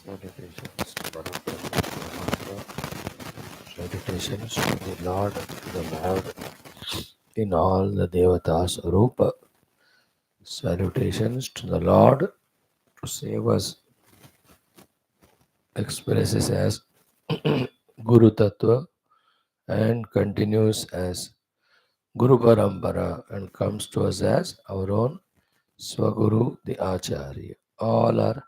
Salutations to Parabrahmane. Salutations to the Lord, to the Lord in all the Devatas Rupa. Salutations to the Lord to save us, expresses as Guru Tattva and continues as Guru Parampara and comes to us as our own Swaguru, the Acharya. All are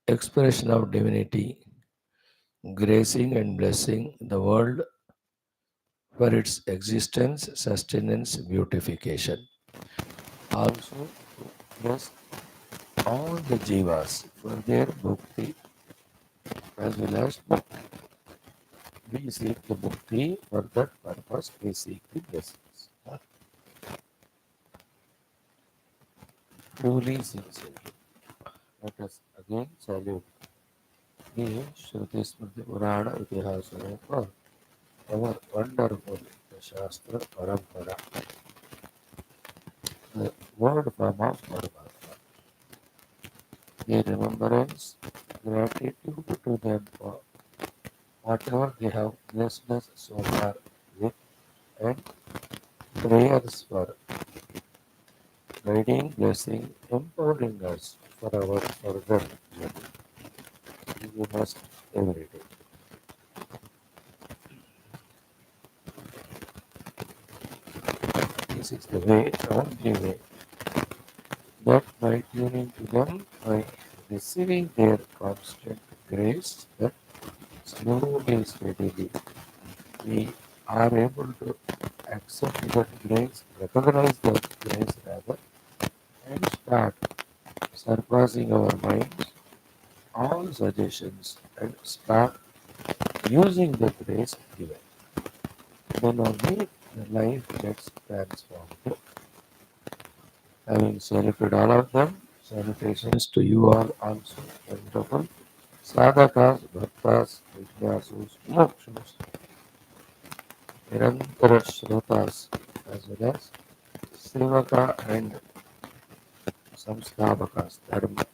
expression of divinity, gracing and blessing the world for its existence, sustenance, beautification. Also, to bless all the jivas for their bhakti as well as bhakti. We seek the bhakti, for that purpose we seek the blessings. Truly sincere. Let us again salute the Shruti Smriti Purana Itihasa for our wonderful Shastra Parampara, the word form of Paramatma. The remembrance, gratitude to them for whatever they have blessed us so far with, and prayers for guiding, blessing, empowering us for our further journey. We must every day. This is the way, only way, that by tuning to them, by receiving their constant grace, that slowly, steadily, we are able to accept that grace, recognize that grace rather, and start surpassing our minds, all suggestions, and start using the grace given. Then only the life gets transformed. Having saluted all of them, salutations to you all also, wonderful sadhakas, bhaktas, vidyasus, mokshus, nirantara shrotas, as well as sevaka and samsthapakas, dharma.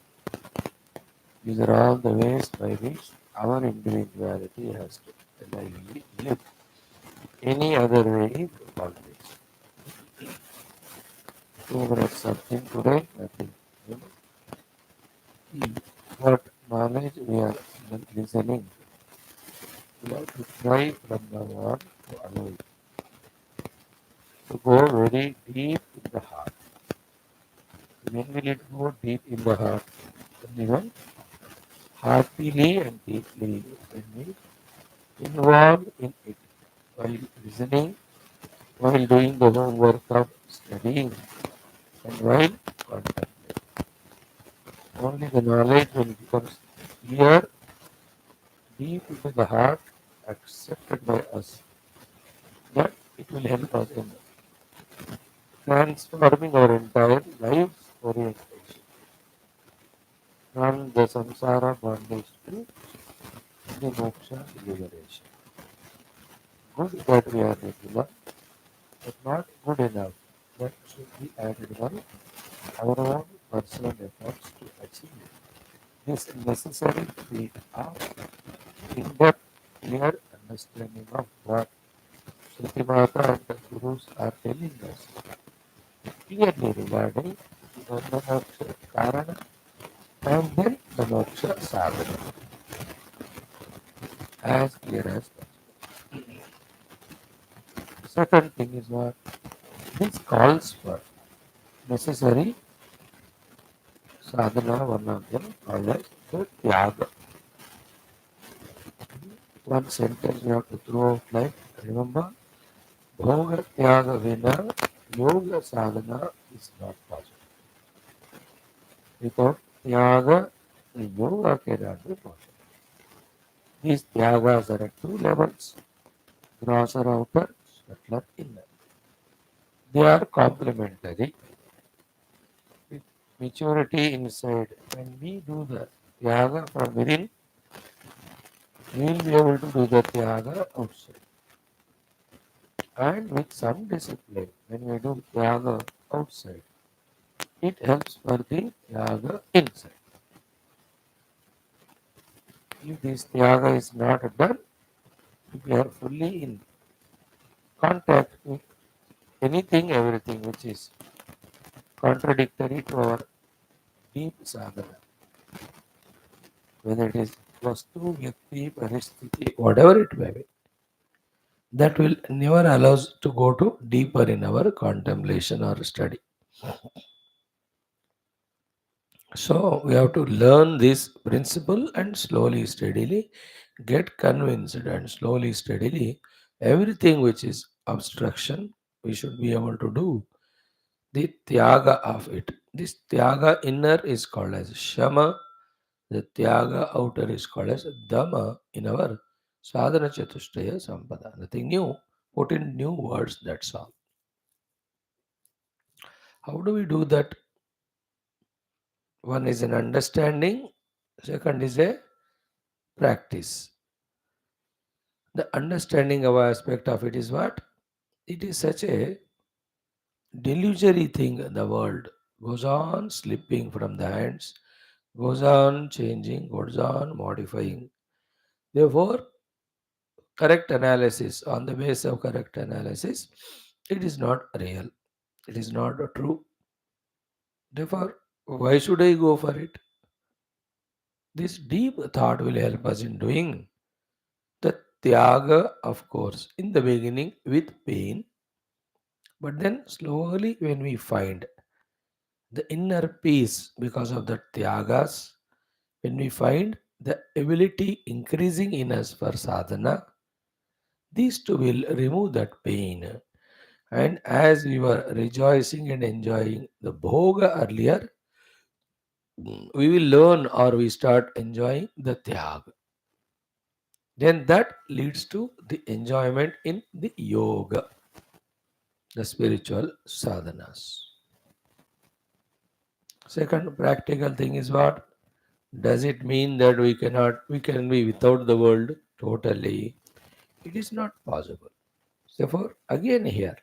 These are all the ways by which our individuality has to live. Any other way is bondage. Whether it's something today, nothing. You know, what knowledge we are listening, we have to try from now on to allow it to go very deep in the heart. When will it go deep in the heart? Even heartily and deeply when we involve in it while listening, while doing the homework of studying, and while contemplating. Only the knowledge when it becomes clear, deep into the heart, accepted by us, that it will help us in transforming our entire life's orientation from the samsara bondage to the moksha liberation. Good that we are regular, but not good enough. That should be added by our own personal efforts to achieve it. This necessary feat of in-depth, clear understanding of what Shruti Mata and the Gurus are telling us clearly regarding the moksha karana and then the moksha sadhana as clear as possible. Second thing is what this calls for necessary sadhana, one of them called as the tyaga. One sentence you have to throw out like, remember, bhoga tyaga vina yoga sadhana is not possible. Without tyaga, the yoga cannot be possible. These tyagas are at two levels, gross or outer, subtler inner. They are complementary with maturity inside. When we do the tyaga from within, we will be able to do the tyaga outside. And with some discipline, when we do tyaga outside, it helps for the tyaga inside. If this tyaga is not done, if we are fully in contact with anything, everything which is contradictory to our deep sadhana, whether it is vastu, vyakti, paristhiti, whatever it may be, that will never allow us to go to deeper in our contemplation or study. So we have to learn this principle and slowly, steadily get convinced, and slowly, steadily everything which is obstruction we should be able to do the tyaga of it. This tyaga inner is called as shama, the tyaga outer is called as dhamma in our sadhana chatushtaya sampada. Nothing new, put in new words, that's all. How do we do that? One is an understanding, second is a practice. The understanding of aspect of it is what? It is such a delusory thing. The world goes on slipping from the hands, goes on changing, goes on modifying. Therefore, correct analysis, on the basis of correct analysis, it is not real. It is not true. Therefore, why should I go for it? This deep thought will help us in doing the tyaga, of course, in the beginning with pain, but then slowly when we find the inner peace because of the tyagas, when we find the ability increasing in us for sadhana, these two will remove that pain. And as we were rejoicing and enjoying the bhoga earlier, we will learn or we start enjoying the tyag. Then that leads to the enjoyment in the yoga, the spiritual sadhanas. Second practical thing is what? Does it mean that we can be without the world totally? It is not possible. Therefore, again here,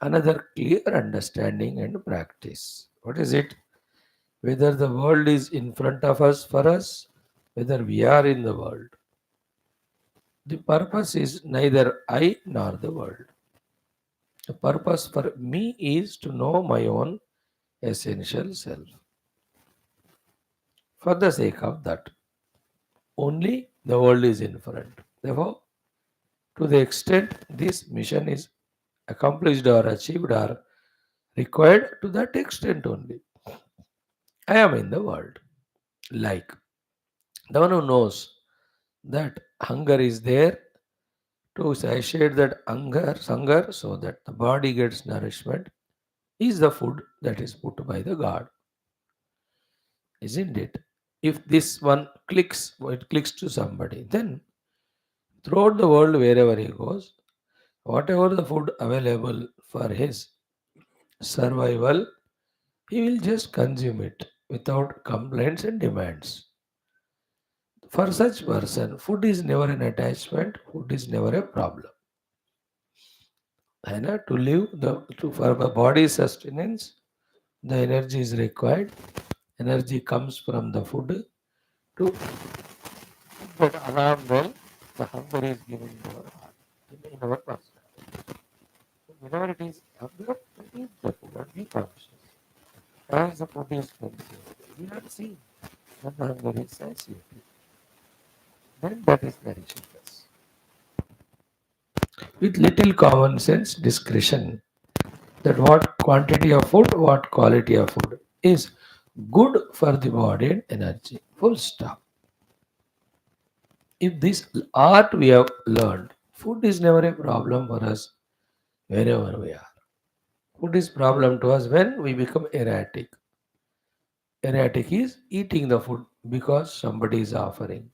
another clear understanding and practice. What is it? Whether the world is in front of us for us, whether we are in the world. The purpose is neither I nor the world. The purpose for me is to know my own essential self. For the sake of that, only the world is in front. Therefore, to the extent this mission is accomplished or achieved or required, to that extent only, I am in the world. Like the one who knows that hunger is there, to satiate that hunger so that the body gets nourishment is the food that is put by the God, isn't it? If this one clicks, it clicks to somebody, then throughout the world, wherever he goes, whatever the food available for his survival, he will just consume it without complaints and demands. For such person, food is never an attachment, food is never a problem. And to live for the body sustenance, the energy is required. Energy comes from the food to that alarm bell. The hunger is given in our heart, in our personality. So whenever it is hunger, eat the food and be conscious. As the food is consumed, we are seeing when the hunger is satiated. Then that is nourishing us. With little common sense discretion, that what quantity of food, what quality of food is good for the body and energy. Full stop. If this art we have learned, food is never a problem for us wherever we are. Food is problem to us when we become erratic. Erratic is eating the food because somebody is offering.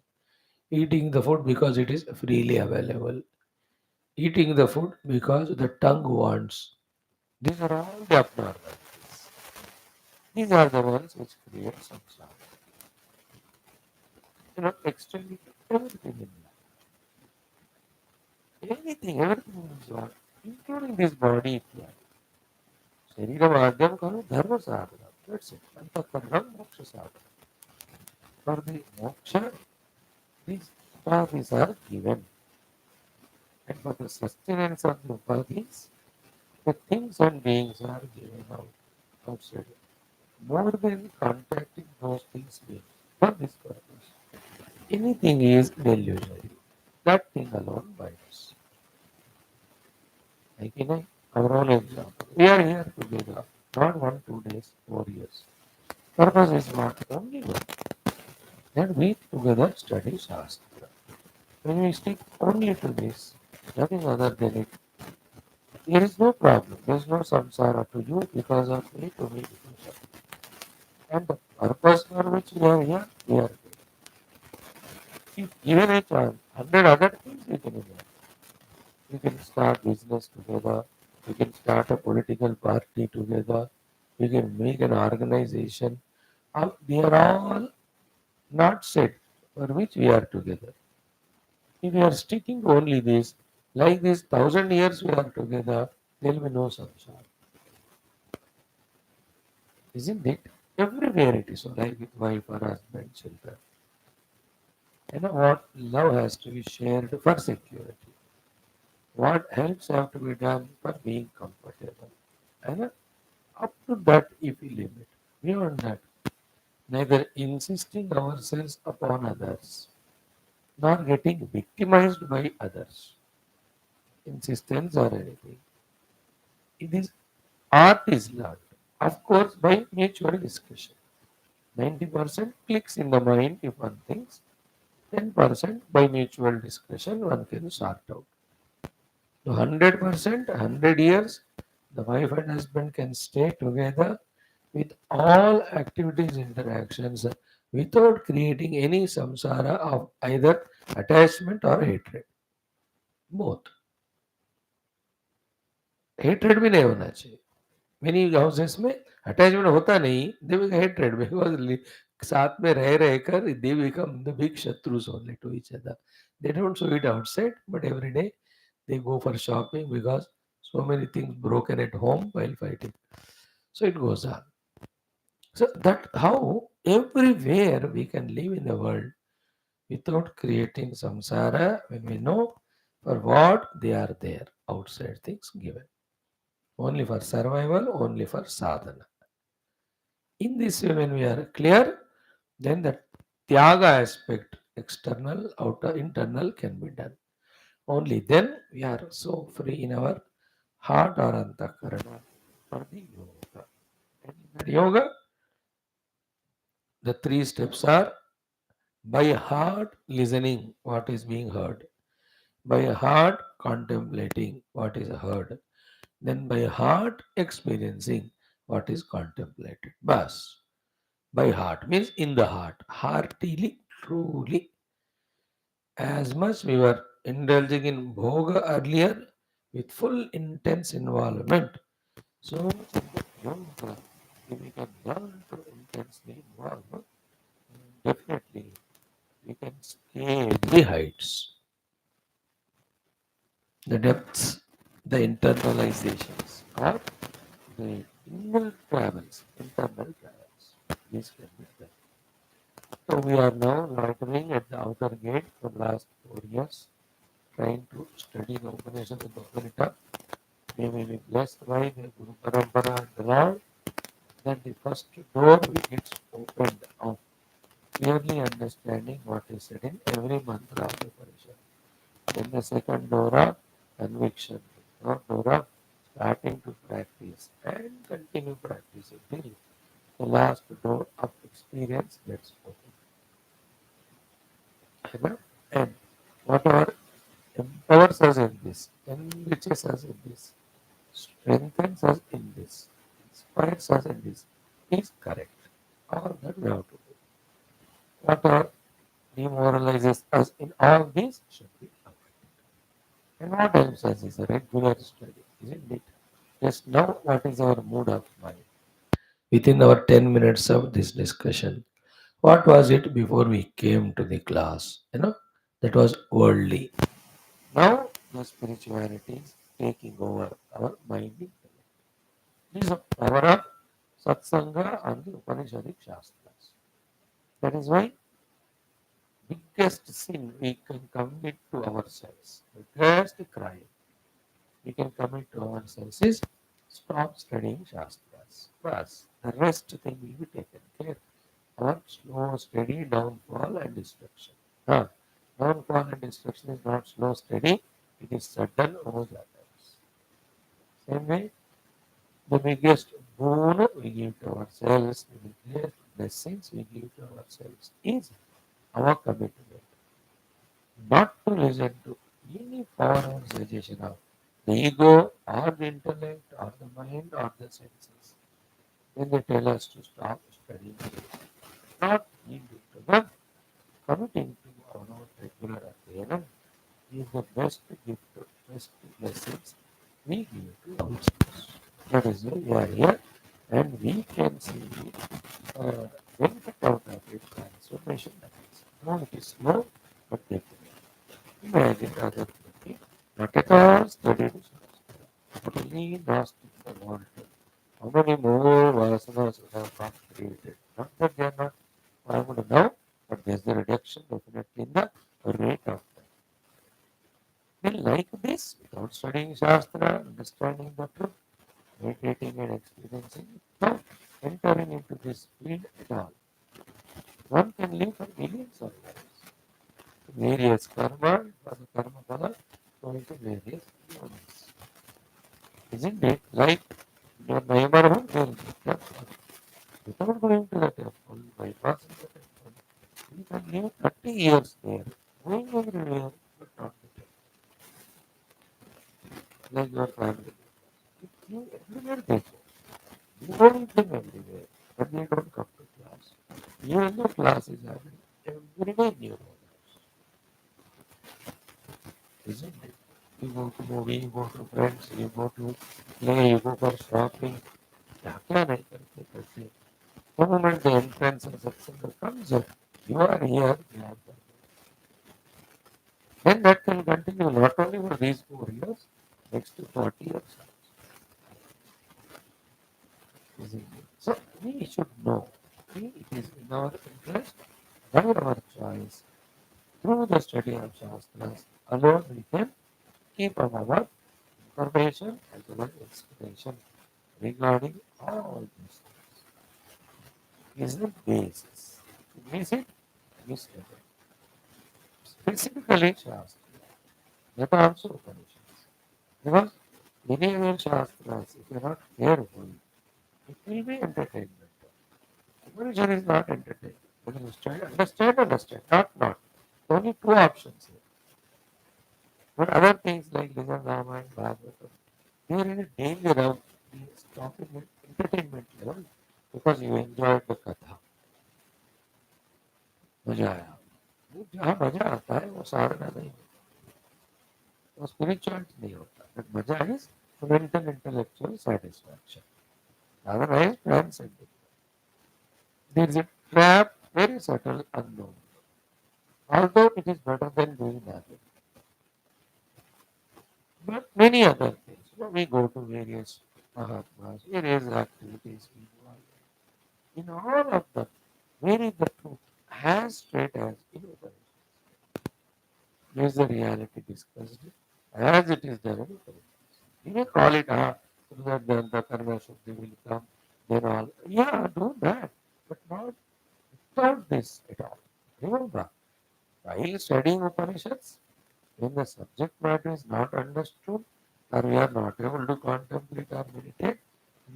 Eating the food because it is freely available. Eating the food because the tongue wants. These are all the abnormalities. These are the ones which create samsara. Extending everything in life. Anything, everything is what, including this body. శరీరవాద్యం కాదు ధర్మ సాధన. That's it. అంతఃకరణం మోక్ష సాధన. For the moksha, these upadhis are given. And for the sustenance of the upadhis, the things and beings are given out outside. More than contacting those things beings for this purpose. Anything is illusory. That thing alone binds. Like in our own example, we are here together, not 1, 2 days, 4 years. Purpose is not only one. Then we together study Shastra. When we stick only to this, nothing other than it, there is no problem. There is no samsara to you because of me to me because of you. And the purpose for which we are here, we are here. If given a chance, 100 other things we can do. We can start business together. We can start a political party together. We can make an organization. They are all not said for which we are together. If we are sticking to only this, like this 1,000 years we are together, there will be no samsara. Isn't it? Everywhere it is so, like with wife or husband, children. You know what? Love has to be shared for security. What helps have to be done for being comfortable. And up to that, if we limit. Beyond that, neither insisting ourselves upon others, nor getting victimized by others, insistence or anything. It is art is learned, of course, by mutual discussion. 90% clicks in the mind if one thinks, 10% by mutual discussion one can sort out. To 100%, 100 years, the wife and husband can stay together with all activities, interactions without creating any samsara of either attachment or hatred. Both. Hatred भी नहीं होना चाहिए many houses में attachment होता नहीं दे hatred because साथ में रह रहकर दे बिकम द बिग शत्रुस only to each other they don't show it outside but every day they go for shopping because so many things broken at home while fighting. So it goes on. So that how everywhere we can live in the world without creating samsara when we know for what they are there outside things given. Only for survival, only for sadhana. In this way, when we are clear, then the tyaga aspect, external, outer, internal, can be done. Only then we are so free in our heart or antakarana for the yoga. And in that yoga, the 3 steps are by heart listening what is being heard, by heart contemplating what is heard, then by heart experiencing what is contemplated. Bas. By heart means in the heart, heartily, truly. As much we were indulging in bhoga earlier with full intense involvement, so much in the yoga, if we can learn to intensely involve, definitely we can scale the heights, the depths, the internalizations, or the inner travels, internal travels. This can be done. So we are now loitering at the outer gate for the last 4 years, trying to study the Upanishad and the Upanishad. May we be blessed by the Guru Parampara and the Lord. Then the first door gets opened of clearly understanding what is said in every mantra of the Upanishad. Then the second door of conviction, the third door of starting to practice and continue practicing till the last door of experience gets opened. Amen. And whatever empowers us in this, enriches us in this, strengthens us in this, inspires us in this, is correct. All that we have to do. Whatever demoralizes us in all this should be avoided. And what helps us is a regular study, isn't it? Just now, what is our mood of mind? Within our 10 minutes of this discussion, what was it before we came to the class? That was worldly. Now the spirituality is taking over our mind. This is the power of Satsanga and the Upanishadic Shastras. That is why biggest sin we can commit to ourselves, the biggest crime we can commit to ourselves is stop studying Shastras. Plus, the rest thing will be taken care. Our slow, steady downfall and destruction. Huh. Downfall and destruction is not slow, steady, it is sudden all the times. Same way, the biggest boon we give to ourselves, the biggest blessings we give to ourselves is our commitment. Not to listen to any foreign suggestion of the ego or the intellect or the mind or the senses. When they tell us to stop studying, not yielding to them, committing to our own regular adherence is the best gift, best blessings we give to ourselves. That is why we are here and we can see benefit out of it, transformation happens. No, it is slow, but definitely. Imagine other people, not at all studied, but only lost in the world. How many more vasanas have not created? Not that they are not harmed now, but there's a reduction definitely in the rate of them. Then like this, without studying Shastra, understanding the truth, meditating and experiencing, without entering into this field at all, one can live for millions of lives. Various karma, for the karma phala, going to various lives. Isn't it? Like your neighborhood, there is a temple. Without going to the temple, bypassing the temple, you can live 30 years there, going everywhere, but not the temple. Like your family. You everywhere they go. You go with them everywhere, but they don't come to class. Even though class is happening, every day in your house, isn't it? You go to movie, you go to friends, you go to play, you go for shopping. क्या नहीं करते करते the moment the entrance of Satsanga comes up, you are here, you are there. Then that can continue not only for these 4 years, next to 40 years. Isn't it? So we should know. It is in our interest, by our choice, through the study of Shastras, alone we can keep our information as well as explanation regarding all these things. Is the basis. To miss it, miss it. Specifically Shastra. That also Upanishads. Because many other Shastras, if you are not careful, it will be entertainment. Upanishad is not entertainment. Understand, understand, understand, not. Only two options here. But other things like Lisa Rama and Bhagavatam, they are in a danger of stopping at entertainment level because you enjoyed the katha. मजा आया वो जहाँ मजा आता है वो साधना नहीं होता वो स्पिरिचुअल नहीं होता बट मजा is mental intellectual satisfaction. Sadhana is transcendent. There is a trap, very subtle, unknown. Although it is better than doing nothing. But many other things. We go to various Mahatmas, various activities we do. In all of them, where is the truth? As straight as in Upanishad. Is the reality discussed as it is done in Upanishad. You may call it so that then the karma shuddhi will come, then all. Yeah, do that, but not without this at all. Remember, while studying Upanishads, when the subject matter is not understood or we are not able to contemplate or meditate,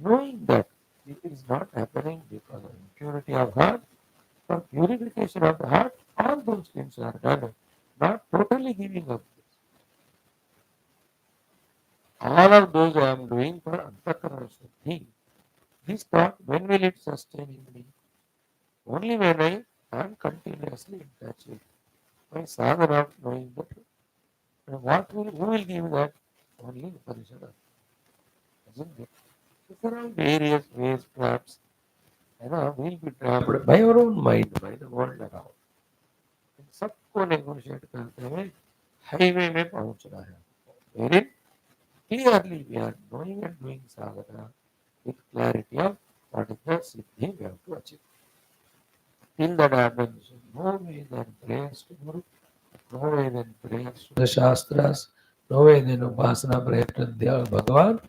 knowing that it is not happening because of impurity of heart, for purification of the heart, all those things are done. Not totally giving up this. All of those I am doing for Antakarana Shuddhi. This thought, when will it sustain in me? Only when I am continuously in touch with my sadhana of knowing the truth. And who will give that? Only Upanishad. Isn't it? So there are various ways, traps, we'll be trapped by our own mind, by the world around. इन सबको negotiate करते हुए highway में पहुंचना है wherein clearly we are knowing and doing sadhana with clarity of what is the siddhi we have to achieve. in the dimension. No way than prayers to Guru, no way than prayers to the Shastras, no way than Upasana prayer to the Bhagavan,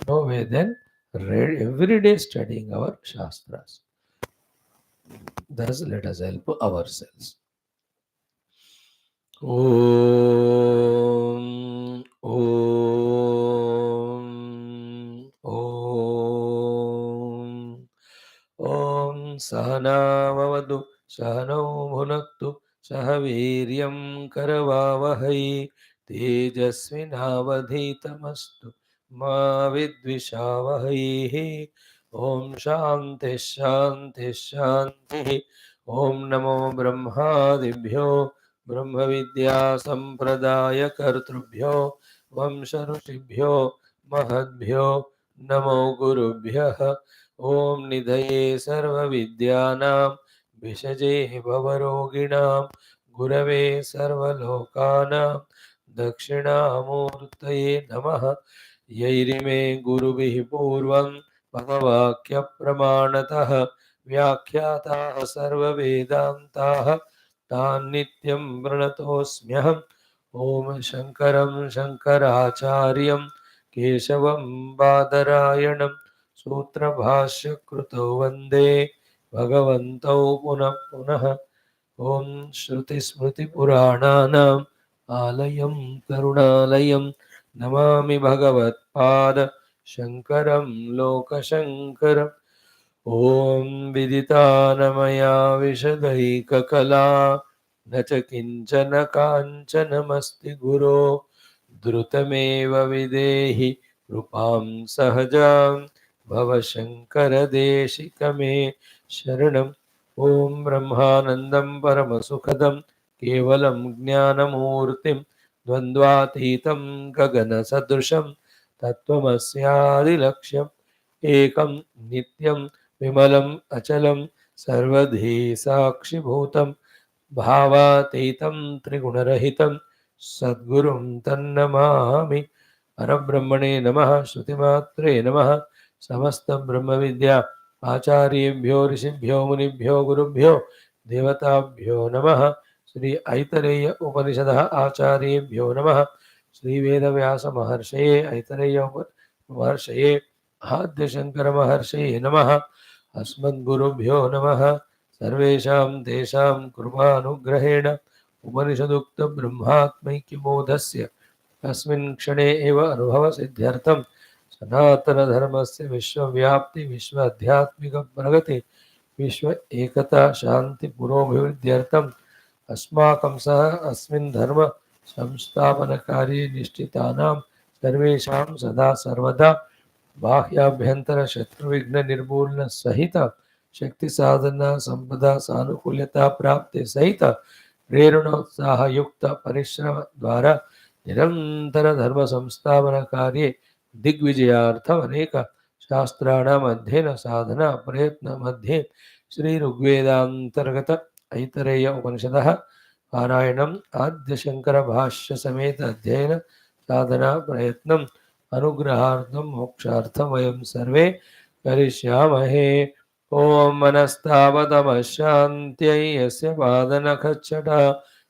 no way than every day studying our Shastras. Thus, let us help ourselves. Om, Om, Om. Om Sahanavavadu Sahanau Bhunaktu Sahaviryam Karavavahai Tejasvinavadhitamastu Ma Vidvishavahai. Om Shanti Shanti Shanti. Om Namo Brahmadibhyo Brahma Vidya Sampradaya Kartrubhyo Vamsharusibhyo Mahadbhyo Namo Gurubhyaha. Om Nidhaye Sarva Vidyanam Vishaje Bhavaroginam Gurave Sarva Lokanam Dakshinamurtaye Namaha. Yairime Gurubhi Purvam Bhavavakya Pramanatah Vyakhyatah Sarva Vedantaha Tan Nityam Pranatosmyaham. Om Shankaram Shankaracharyam Keshavam Badarayanam सूत्रभाष्य कृतो वंदे भगवन्तौ पुनः पुनः. ओम श्रुति स्मृति पुराणानाम् आलयं करुणालयं नमामि भगवत्पाद शंकरं लोकशंकरम्. ओम विदितानमया विशदैककला न च किंचन काञ्चनमस्ति गुरो द्रुतमेव विदेहि रूपां सहजां भव शंकर देशिक मे शरणम्. ओम ब्रह्मानंदं परमसुखदं केवलं ज्ञानमूर्तिं द्वन्द्वातीतं गगनसदृशं तत्त्वमस्यादिलक्ष्यम् एकं नित्यं विमलं अचलं सर्वधी साक्षिभूतं भावातीतं त्रिगुणरहितं सद्गुरुं तन्नमामि. परब्रह्मणे नमः. श्रुतिमात्रे नमः. समस्त ब्रह्म विद्या आचार्येभ्यो ऋषिभ्यो मुनिभ्यो गुरुभ्यो देवताभ्यो नमः. श्री ऐतरेय उपनिषदः आचार्येभ्यो नमः. श्री वेदव्यास महर्षये ऐतरेय महर्षये आद्य शंकर महर्षये नमः. अस्मद्गुरुभ्यो नमः. सर्वेषां तेषां कृपानुग्रहेण उपनिषदुक्त ब्रह्मात्मैक्यबोधस्य अस्मिन् क्षणे एव अनुभवसिद्ध्यर्थं सनातनधर्मस्य विश्वव्याप्ति विश्व आध्यात्मिक प्रगति विश्व एकता शांति पुरोभिवृद्ध्यर्थम् अस्माकं सह अस्मिन् धर्म संस्थापनकार्ये निष्ठितानां सर्वेषां सदा सर्वदा बाह्याभ्यंतर शत्रुविघ्न निर्मूलन सहित शक्ति साधना संपदा सानुकूल्यता प्राप्ति सहित प्रेरणोत्साह युक्त परिश्रम द्वारा निरंतर धर्म संस्थापन कार्ये दिग्विजयार्थम अनेक शास्त्राणाम् अध्ययन साधना प्रयत्न मध्ये श्री ऋग्वेदांतर्गत ऐतरेय उपनिषदः पारायणम् आद्य शंकर भाष्य समेत अध्ययन साधना प्रयत्नम् अनुग्रहार्थं मोक्षार्थं वयं सर्वे करिष्यामहे. ओम मनस्तावतमशान्त्यै यस्य पादनखच्चटा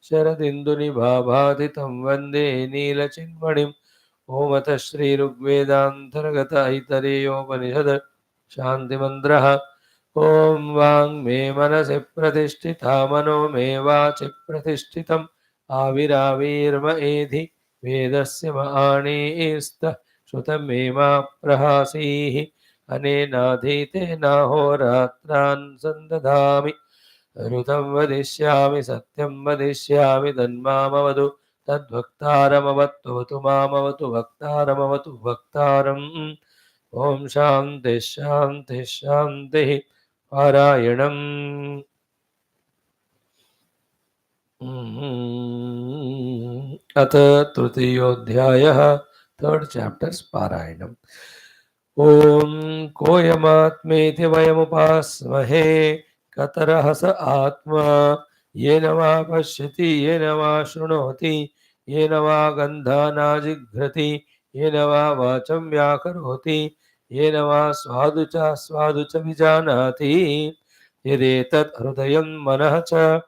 शरदिन्दुनिभाभाति वन्दे नीलचिन्मणिम्. ओम अतः श्रीऋग्वेदान्तर्गत ऐतरेयोपनिषद शान्तिमन्त्रः. ओम वाङ् मे मनसि प्रतिष्ठिता मनो मे वाचि प्रतिष्ठितम् आविराविर्म एधि वेदस्य माणिस्तः श्रुतं मे मा प्रहासीः. अनेनाधीतेनाहोरात्रान् सन्दधामि ऋतं वदिष्यामि सत्यं वदिष्यामि तन्मामवतु तद्वक्तारमवतु मामवतु वक्तारमवतु वक्तारम्. ओम शांति शांति शांति. पारायणम्. अथ तृतीयोऽध्यायः. Third chapters पारायणम्. ओम कोयमात्मेति वयमुपास्महे कतरः स आत्मा येन वा पश्यति येन वा शृणोति येन वा गन्धानाजिघ्रति येन वा वाचं व्याकरोति येन वा स्वादु च विजानाति यदेतत् हृदयं मनः च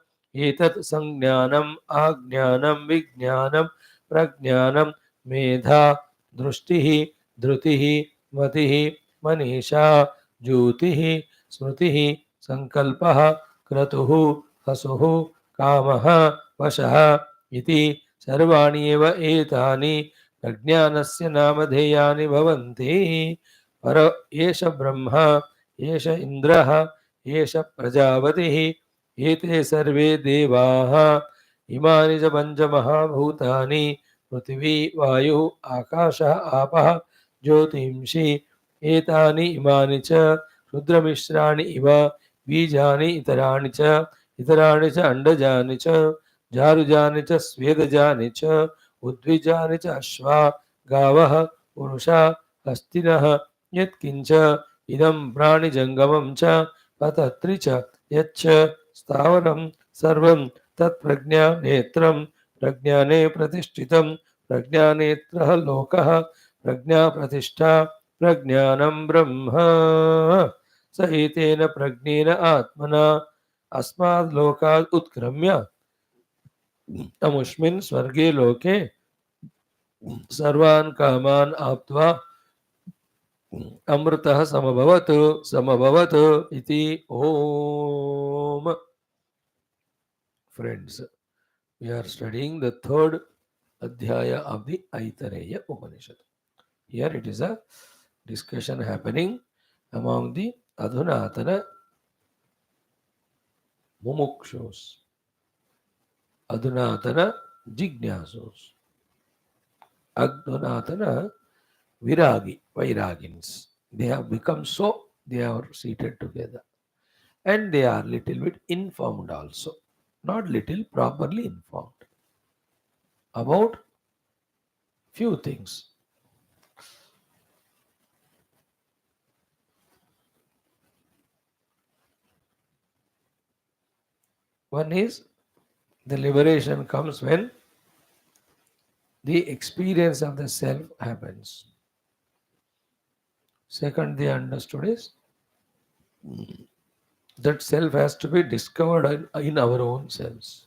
एतत् संज्ञानम् आज्ञानं विज्ञानं प्रज्ञानं मेधा दृष्टिः धृतिः मतिः मनीषा ज्योतिः स्मृतिः संकल्पः क्रतुः हसुः कामः वशः इति सर्वाणि एव एतानि प्रज्ञानस्य नामधेयानि भवन्ति। पर एष ब्रह्मा एष इन्द्रः एष प्रजापतिः एते सर्वे देवाः इमानि च पञ्चमहाभूतानि पृथिवी वायुः आकाशः आपः ज्योतिंषि एतानि इमानि च रुद्रमिश्राणि इव बीजानि इतराणि च अंडजानि च जारुजानि च स्वेदजानि च उद्विजानि च अश्वा गावः पुरुषा हस्तिनः यत्किञ्च इदं प्राणिजङ्गमं च पतत्रि च यच्च स्थावरं सर्वं तत्प्रज्ञानेत्रं प्रज्ञाने प्रतिष्ठितं प्रज्ञानेत्रः लोकः प्रज्ञाप्रतिष्ठा प्रज्ञानं ब्रह्म स एतेन प्रज्ञेन आत्मना अस्माद् लोकात् उत्क्रम्य तमुष्मिन् स्वर्गे लोके सर्वान् कामान् आप्त्वा अमृतः समभवत् इति ओम. Friends, we are studying the third adhyaya of the Aitareya Upanishad. Here it is a discussion happening among the Adhunatana Mumukshus, Adhunatana Jignasus, Adhunatana Vairagins. They have become so, they are seated together. And they are little bit informed also. Not little, properly informed about few things. One is the liberation comes when the experience of the self happens. Second, they understood is that self has to be discovered in our own selves.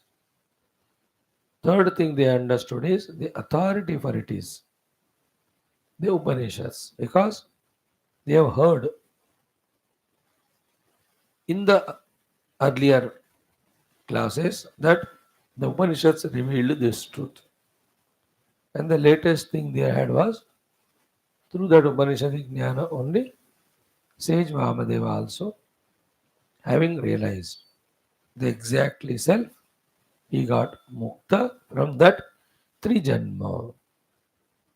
Third thing they understood is the authority for it is the Upanishads, because they have heard in the earlier classes that the Upanishads revealed this truth. And the latest thing they had was through that Upanishadic Jnana only, sage Vamadeva also, having realized the exactly self, he got mukta from that three janma.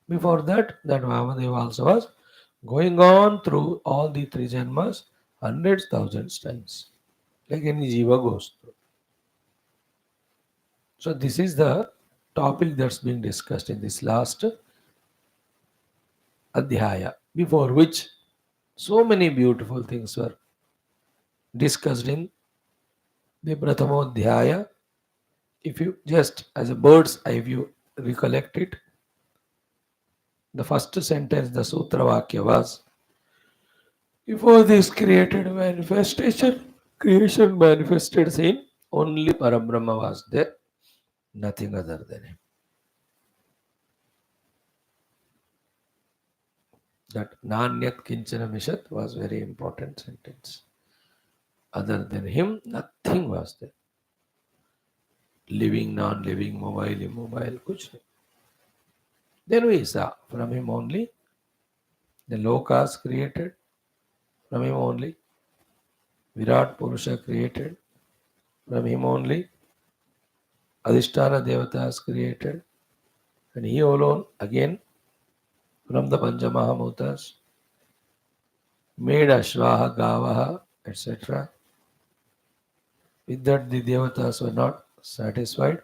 Before that, that Vamadeva also was going on through all the three janmas hundreds, thousands times, like any jiva goes through. So this is the topic that's being discussed in this last adhyaya, before which so many beautiful things were discussed in the Prathamodhyaya. If you just as a bird's eye view recollect it, the first sentence, the Sutra Vakya was, before this created manifestation, creation manifested in only Parabrahma was there, nothing other than him. That Nanyat Kinchana Mishat was very important sentence. Other than him, nothing was there. Living, non-living, mobile, immobile, kuch nahi. Then we saw from him only the lokas created, from him only Virat Purusha created, from him only Adhisthana Devatas created, and he alone again from the Panchamahabhutas made Ashvaha, Gavaha, etc. With that the Devatas were not satisfied.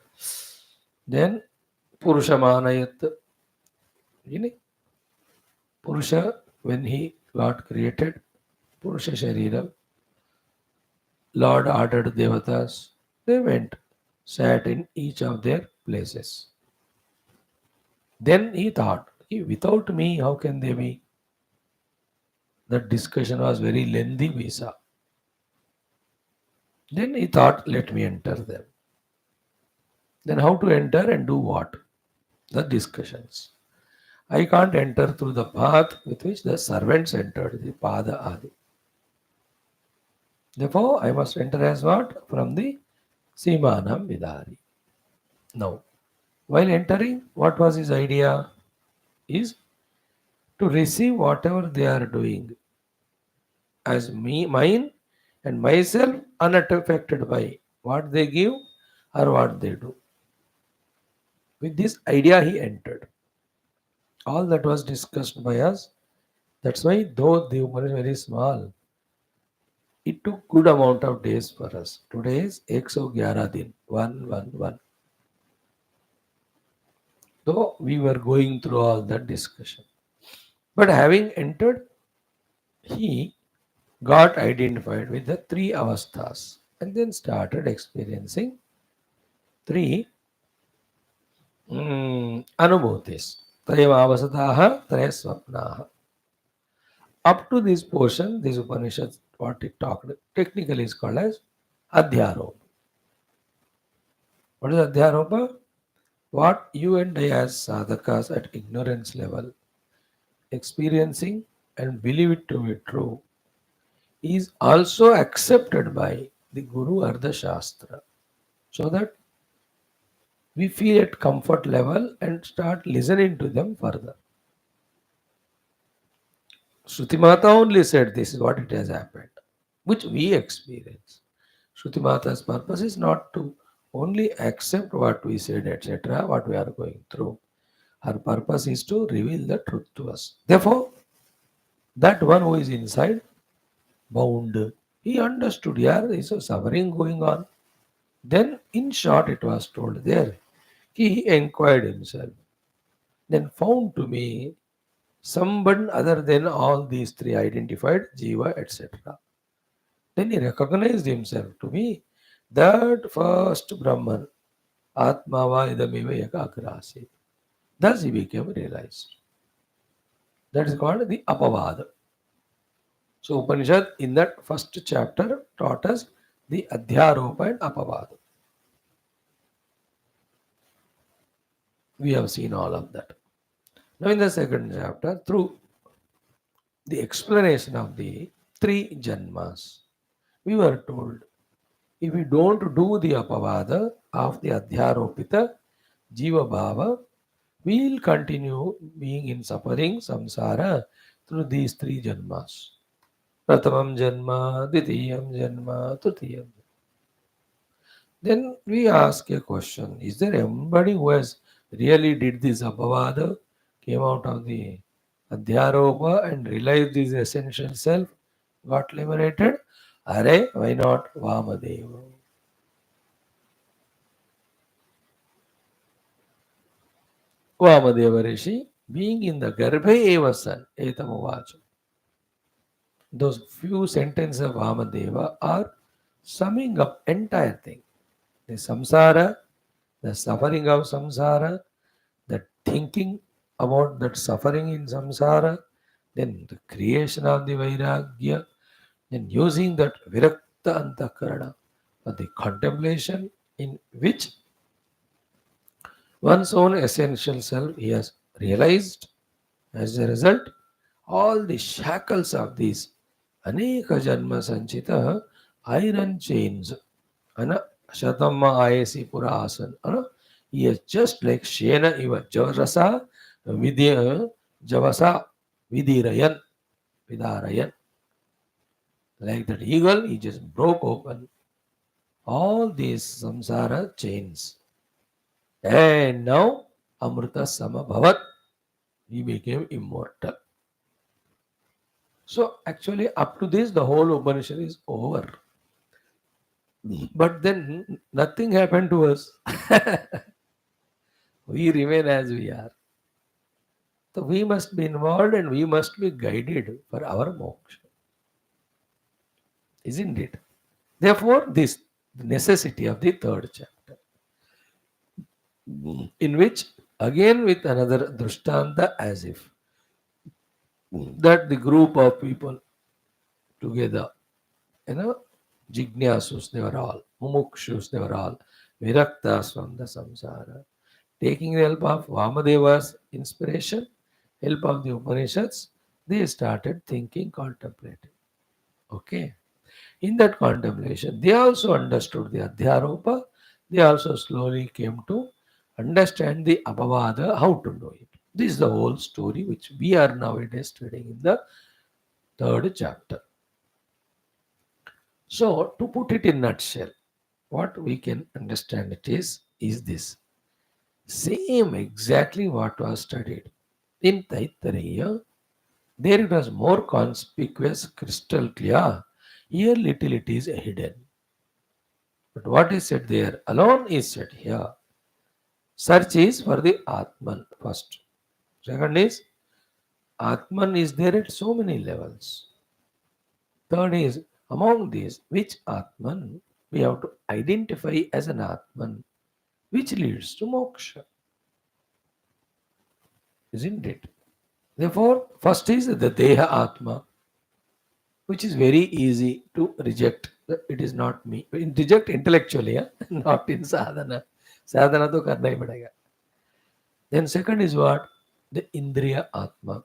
Then Purusha Manayat, Purusha, when he got created, Purusha Sharira, Lord ordered Devatas, they went, sat in each of their places. Then he thought, without me, how can they be? That discussion was very lengthy, we saw. Then he thought, let me enter them. Then how to enter and do what? The discussions. I can't enter through the path with which the servants entered, the Pada Adi. Therefore, I must enter as what? From the Simanam Vidari. Now, while entering, what was his idea? Is to receive whatever they are doing as me, mine, and myself unaffected by what they give or what they do. With this idea, he entered. All that was discussed by us. That's why, though the Upanishad is very small, it took good amount of days for us. Today is 111 din, 111. Though we were going through all that discussion. But having entered, he got identified with the three avasthas and then started experiencing three anubhutis. Trayavasataha, Trayaswapnaha. Up to this portion, this Upanishad, what it talked, technically is called as Adhyaropa. What is Adhyaropa? What you and I as sadhakas at ignorance level experiencing and believe it to be true is also accepted by the Guru or the Shastra, so that we feel at comfort level and start listening to them further. Shruti Mata only said this is what it has happened, which we experience. Shruti Mata's purpose is not to only accept what we said, etc., what we are going through. Her purpose is to reveal the truth to us. Therefore, that one who is inside, bound, he understood, yeah, there is a suffering going on. Then, in short, it was told there, he inquired himself, then found to me someone other than all these three identified, Jiva, etc. Then he recognized himself to be that first Brahman, Atmava idameva yakakrasi. Thus he became realized. That is called the Apavada. So Upanishad in that first chapter taught us the Adhyaropa and Apavada. We have seen all of that. Now in the second chapter, through the explanation of the three janmas, we were told if we don't do the apavada of the adhyaropita jiva bhava, we will continue being in suffering samsara through these three janmas. Pratamam janma, Ditiyam janma, Tutiyam. Then we ask a question, is there anybody who has really did this apavada, came out of the adhyaropa and realized his essential self, got liberated? Are, why not Vamadeva? Vamadeva Rishi, being in the Garbhe eva son, Etamavacha. Those few sentences of Vamadeva are summing up entire thing. The samsara, the suffering of samsara, the thinking about that suffering in samsara, then the creation of the vairagya, then using that virakta antakarana for the contemplation in which one's own essential self he has realized. As a result, all the shackles of these aneka janma sanchita iron chains, ana shatama ayasi pura asan, ana, he is just like shena iva javasa vidya javasa vidirayan vidarayan. Like that eagle, he just broke open all these samsara chains. And now Amrita Samabhavat, he became immortal. So actually, up to this, the whole Upanishad is over. But then nothing happened to us. We remain as we are. So we must be involved and we must be guided for our moksha. Isn't it? Therefore, this the necessity of the third chapter, in which again with another drishtanta as if that the group of people together, you know, Jignasus, they were all. Mumukshus, they were all. Viraktas from the samsara. Taking the help of Vamadeva's inspiration, help of the Upanishads, they started thinking, contemplating. Okay. In that contemplation, they also understood the Adhyaropa. They also slowly came to understand the Abhavada, how to do it. This is the whole story which we are nowadays studying in the third chapter. So, to put it in nutshell, what we can understand it is this. Same exactly what was studied in Aitareya. There it was more conspicuous, crystal clear. Here little it is hidden. But what is said there alone is said here. Search is for the Atman first. Second is Atman is there at so many levels. Third is among these, which Atman we have to identify as an Atman, which leads to moksha, isn't it? Therefore, first is the Deha Atma, which is very easy to reject. It is not me. Reject intellectually, not in sadhana. Sadhana to karna hi padega. Then second is what? The Indriya Atma.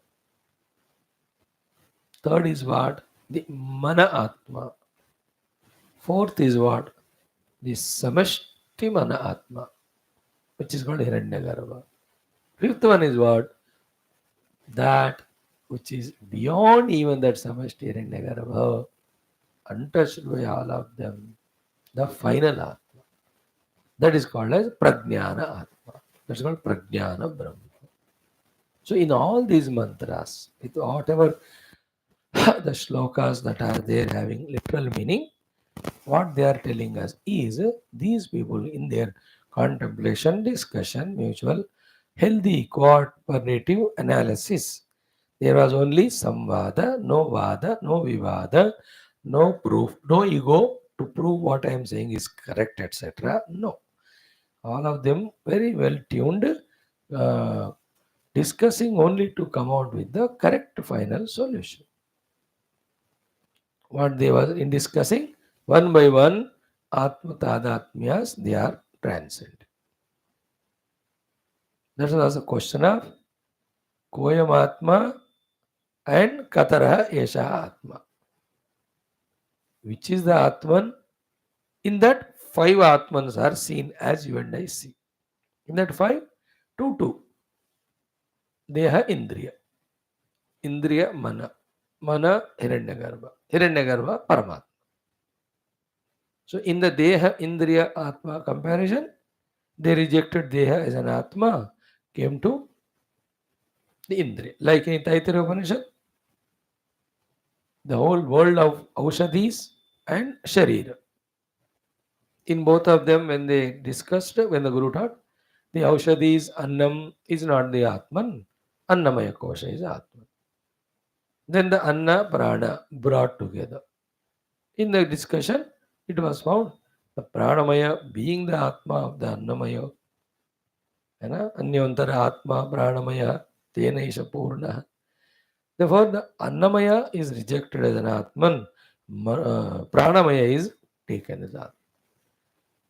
Third is what? The Mana Atma. Fourth is what? The Samashti Mana Atma, which is called Hiranyagarbha. Fifth one is what? That which is beyond even that Samashti Hiranyagarbha, untouched by all of them, the final Atma. That is called as Prajnana Atma. That's called Prajnana Brahma. So in all these mantras, with whatever the shlokas that are there having literal meaning, what they are telling us is these people in their contemplation, discussion, mutual, healthy, cooperative analysis. There was only samvada, no vada, no vivada, no proof, no ego to prove what I am saying is correct, etc. No. All of them very well tuned, uh, discussing only to come out with the correct final solution. What they were in discussing, one by one, Atma Tadatmyas, they are transcend. That was a question of Koyam Atma and Katara Esha Atma. Which is the Atman? In that, five Atmans are seen as you and I see. In that five, two. Deha Indriya. Indriya Mana. Mana Hiranyagarbha. Hiranyagarbha Paramatma. So in the Deha Indriya Atma comparison, they rejected Deha as an Atma, came to the Indriya. Like in Aitareya Upanishad, the whole world of Aushadhis and Sharira. In both of them, when they discussed, when the Guru taught, the Aushadhis, Annam is not the Atman, Annamaya Kosha is Atman. Then the Anna Prana brought together. In the discussion, it was found the Pranamaya being the Atma of the Annamaya, Anyantara Atma Pranamaya Tena Isha Purna. Therefore, the Annamaya is rejected as an Atman, Pranamaya is taken as Atman.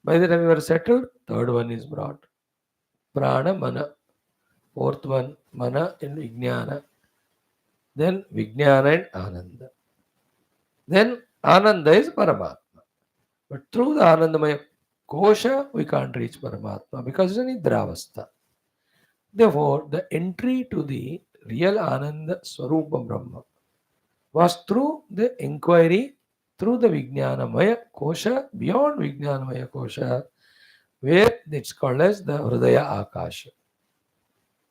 By the time you are settled, third one is brought. Prana Mana. Fourth one, Mana and Vijnana. Then Vijnana and Ananda. Then Ananda is Paramatma. But through the Anandamaya Kosha, we can't reach Paramatma because it's an Idravastha. Therefore, the entry to the real Ananda Swarupa Brahma was through the inquiry through the Vijnanamaya Kosha, beyond Vijnanamaya Kosha, where it's called as the Hridaya Akasha,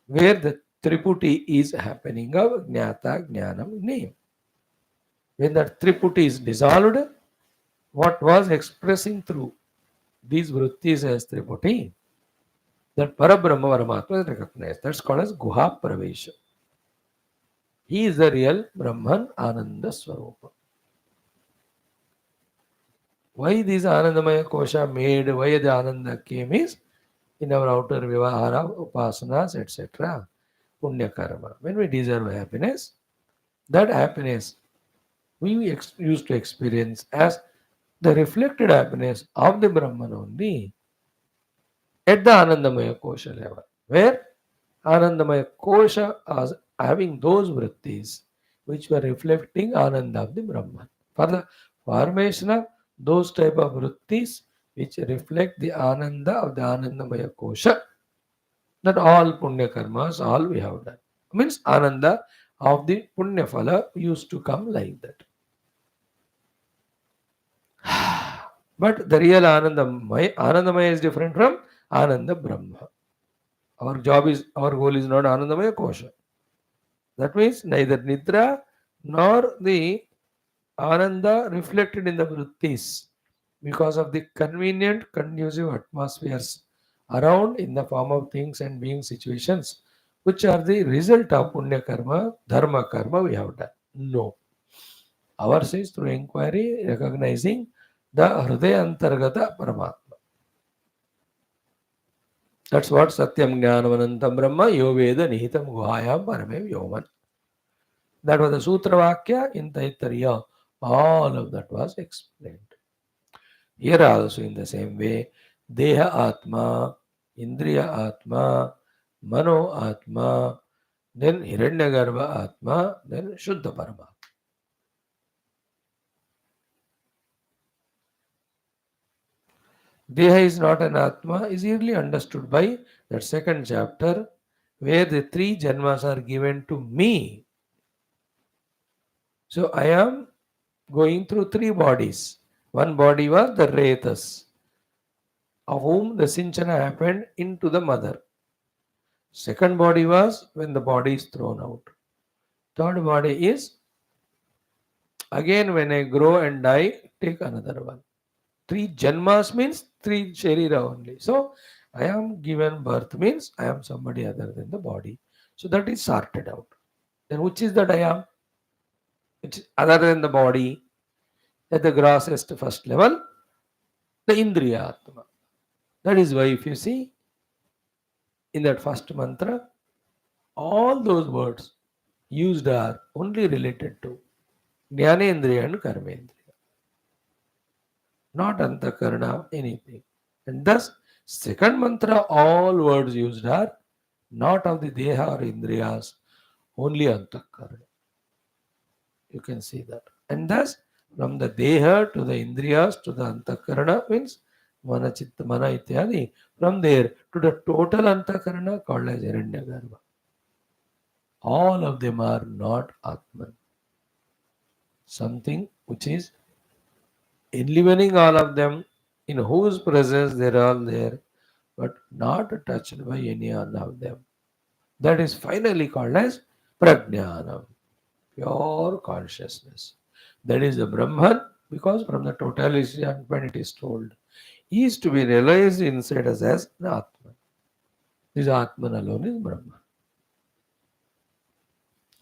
where the Triputi is happening of Jnata Jnanam name. When that Triputi is dissolved, what was expressing through these vrittis as Triputi, that Parabrahma Paramatma is recognized. That's called as Guha Pravesha. He is the real Brahman Ananda Swarupa. Why this Anandamaya Kosha made, why the Ananda came is in our outer Vivahara, Upasanas, etc. Punya Karma. When we deserve happiness, that happiness we used to experience as the reflected happiness of the Brahman only at the Anandamaya Kosha level, where Anandamaya Kosha is having those vrittis which were reflecting Ananda of the Brahman. For the formation of those type of vrittis which reflect the Ananda of the Anandamaya Kosha, that all Punya karmas, all we have done. Means Ananda of the Punya Phala used to come like that. But the real Anandamaya is different from Ananda Brahma. Our goal is not Anandamaya Kosha. That means neither Nidra nor the Ananda reflected in the Vrittis because of the convenient, conducive atmospheres around in the form of things and being situations, which are the result of Punya Karma, Dharma Karma we have done. No. Ours is through inquiry, recognizing the Hridaya Antargata Paramatma. That's what Satyam Jnanavanantam Brahma Yoveda Nihitam Guhayam Parame Vyoman. That was the Sutra Vakya in Aitareya. All of that was explained. Here also in the same way, Deha Atma, Indriya Atma, Mano Atma, then Hiranyagarbha Atma, then Shuddha Parama. Deha is not an Atma is easily understood by that second chapter where the three Janmas are given to me. So I am going through three bodies. One body was the Retas, of whom the Sinchana happened into the mother. Second body was when the body is thrown out. Third body is again when I grow and die, take another one. Three Janmas means three Sharira only. So I am given birth means I am somebody other than the body. So that is sorted out. Then which is that I am? It's other than the body at the grossest first level, the Indriya Atma. That is why if you see in that first mantra, all those words used are only related to Jnanendriya and Karmendriya, not Antakarana, anything. And thus, second mantra, all words used are not of the Deha or Indriyas, only Antakarana. You can see that. And thus, from the Deha to the Indriyas to the Antakarana means Mana Chitta Mana Ityadi. From there to the total Antakarana called as Hiranyagarbha. All of them are not Atman. Something which is enlivening all of them, in whose presence they are all there, but not touched by any one of them. That is finally called as Prajnanam, pure consciousness. That is the Brahman, because from the totality standpoint it is told, he is to be realized inside us as an Atman. This Atman alone is Brahman.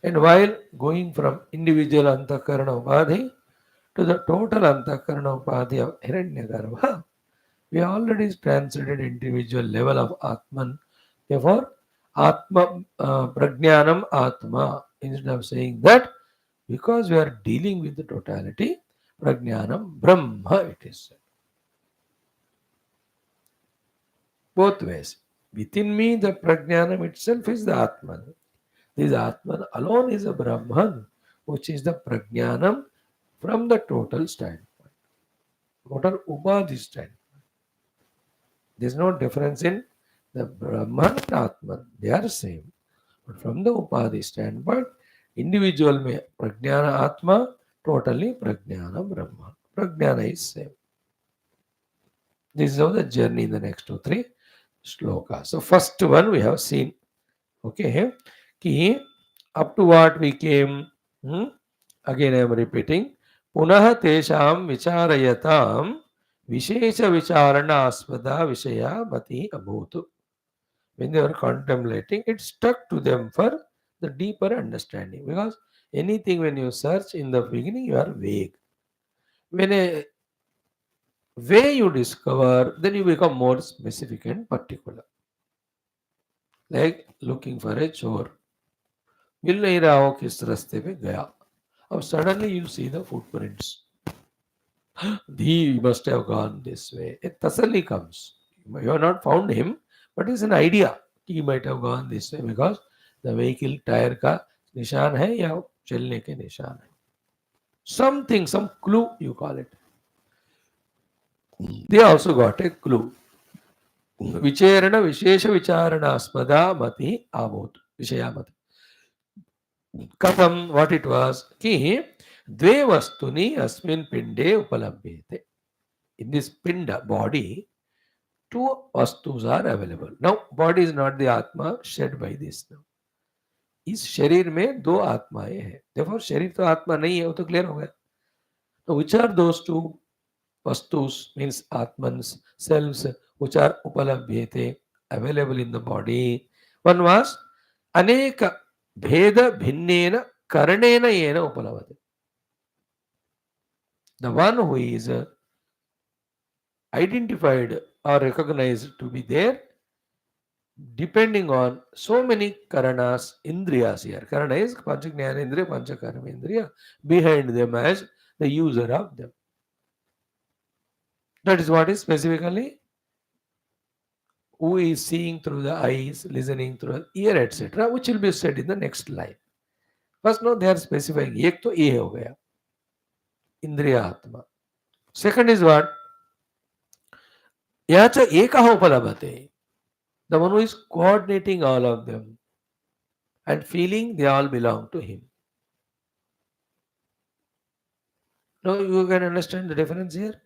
And while going from individual Antakarana Upadhi to the total Antakarana Upadhi of Hiranyagarbha, we already transcended individual level of Atman. Therefore, Atma Prajnanam Atma, instead of saying that, because we are dealing with the totality, Prajnanam Brahma it is said. Both ways. Within me, the Prajnanam itself is the Atman. This Atman alone is a Brahman, which is the Prajnanam from the total standpoint, total Upadhi standpoint. There is no difference in the Brahman and Atman. They are same. But from the Upadhi standpoint, individual may Prajnana Atma, totally Prajnana Brahma. Prajnana is same. This is how the journey in the next 2-3 shlokas. So first one we have seen. Okay. Ki up to what we came. Again I am repeating. Punaha tesham vicharayatam vishesha vicharana aspada vishaya mati abhutu. When they were contemplating, it stuck to them for the deeper understanding. Because anything when you search in the beginning, you are vague. When a way you discover, then you become more specific and particular. Like looking for a chore. मिल नहीं रहा हो किस रास्ते पे गया अब suddenly you see the footprints. He must have gone this way. A tasalli comes. You have not found him, but it's an idea. He might have gone this way because the vehicle tire का निशान है या चलने के निशान है. Something, some clue you call it. They also got a clue. विचेरण विशेष विचारणास्पदा मति आभूत विषयामति. कथम what it was कि द्वे वस्तुनि अस्मिन् पिंडे उपलभ्येते. In this pinda body, two vastus are available. Now, body is not the atma shed by this. Now, इस शरीर में दो आत्माएं हैं. Therefore, शरीर तो आत्मा नहीं है, वो तो क्लियर हो गया. So, which are those two vastus? Means atmans, selves, which are upalabhyete, available in the body. One was aneka bheda bhinnena karanena yena upalabhate. The one who is identified or recognized to be there depending on so many karanas, indriyas here. Karana is panchajnana indriya, panchakarma indriya, behind them as the user of them. That is what is specifically who is seeing through the eyes, listening through the ear, etc., which will be said in the next line. First, no, they are specifying. एक तो ये हो गया, इंद्रिया आत्मा. Second is what? यह च एकः उपलभते. The one who is coordinating all of them and feeling they all belong to him. Now you can understand the difference here.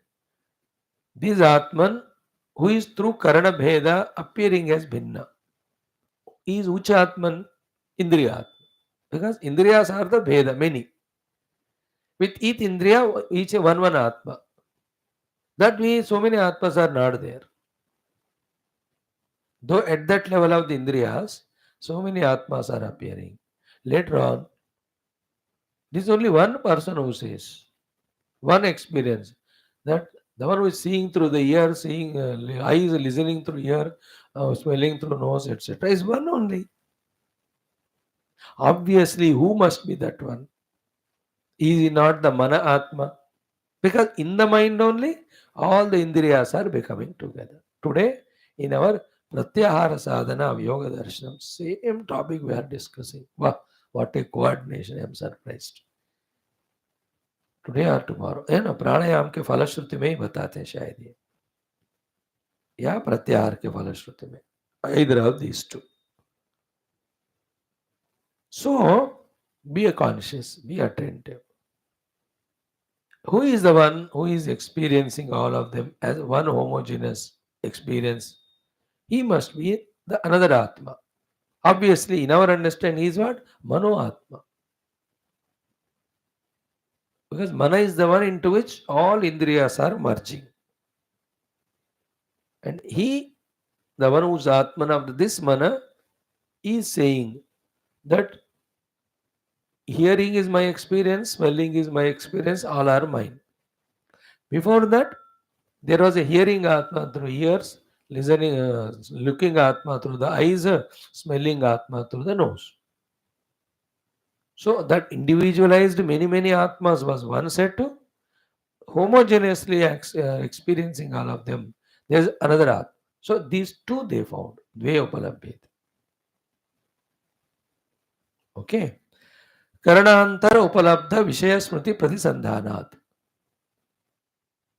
This Atman, who is through Karana Bheda appearing as Bhinna, is which Atman? Indriya Atman. Because Indriyas are the Bheda, many. With each Indriya, each one Atma. That means so many Atmas are not there. Though at that level of the Indriyas, so many Atmas are appearing. Later on, this is only one person who says, one experience, that the one who is seeing through the ear, seeing eyes, listening through ear, smelling through nose, etc., is one only. Obviously, who must be that one? Is he not the Mana Atma? Because in the mind only, all the Indriyas are becoming together. Today, in our Pratyahara Sadhana of Yoga Darshanam, same topic we are discussing. Wow, what a coordination! I am surprised. Today और tomorrow है ना. प्राणायाम के फलश्रुति में ही बताते हैं शायद ये, या प्रत्याहार के फलश्रुति में. either of these two. So be conscious, be attentive. Who is the one who is experiencing all of them as one homogeneous experience? He must be the another Atma. Obviously, in our understanding, he is what? Mano Atma. Because Mana is the one into which all Indriyas are merging. And he, the one who is Atman of this Mana, is saying that hearing is my experience, smelling is my experience, all are mine. Before that, there was a hearing Atma through ears, listening, looking Atma through the eyes, smelling Atma through the nose. So that individualized many Atmas was one set to homogeneously experiencing all of them. There's another Atma. So these two they found. Dve upalabhyate. Okay. Karanantara upalabdha vishaya smriti pratisandhanat.